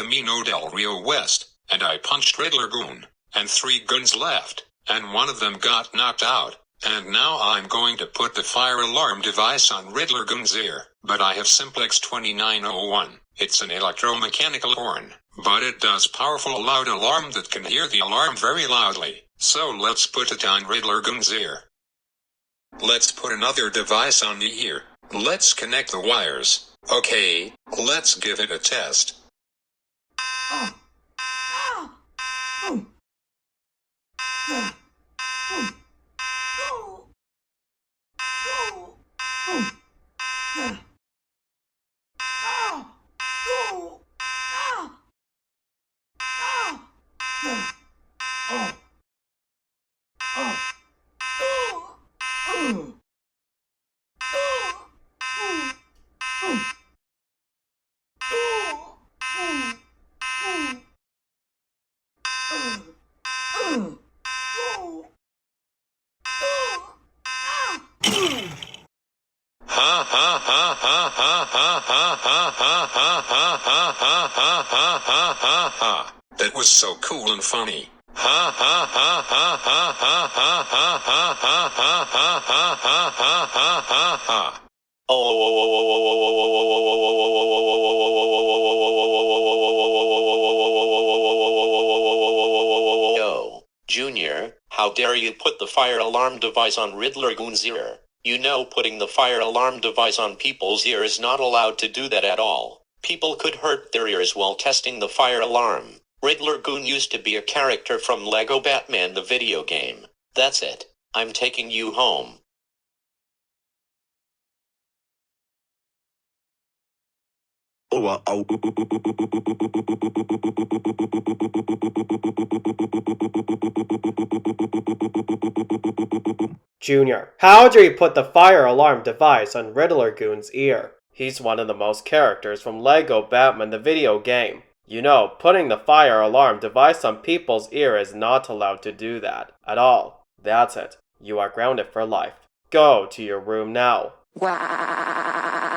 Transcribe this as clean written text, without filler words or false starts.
Camino Del Rio West, and I punched Riddler Goon, and 3 goons left, and one of them got knocked out. And now I'm going to put the fire alarm device on Riddler Goon's ear. But I have Simplex 2901. It's an electromechanical horn, but it does powerful loud alarm that can hear the alarm very loudly. So let's put it on Riddler Goon's ear. Let's put another device on the ear. Let's connect the wires. Okay, let's give it a test. Ha ha ha ha ha ha ha ha ha ha ha ha ha ha ha ha ha. That was so cool and funny. Ha ha ha ha ha ha ha ha ha ha ha ha ha ha ha ha ha. Yo, Junior, how dare you put the fire alarm device on Riddler Goon's ear? You know putting the fire alarm device on people's ear is not allowed to do that at all. People could hurt their ears while testing the fire alarm. Riddler Goon used to be a character from Lego Batman the video game. That's it. I'm taking you home. Junior, how dare you put the fire alarm device on Riddler Goon's ear? He's one of the most characters from Lego Batman the video game. You know, putting the fire alarm device on people's ear is not allowed to do that at all. That's it. You are grounded for life. Go to your room now. Wow.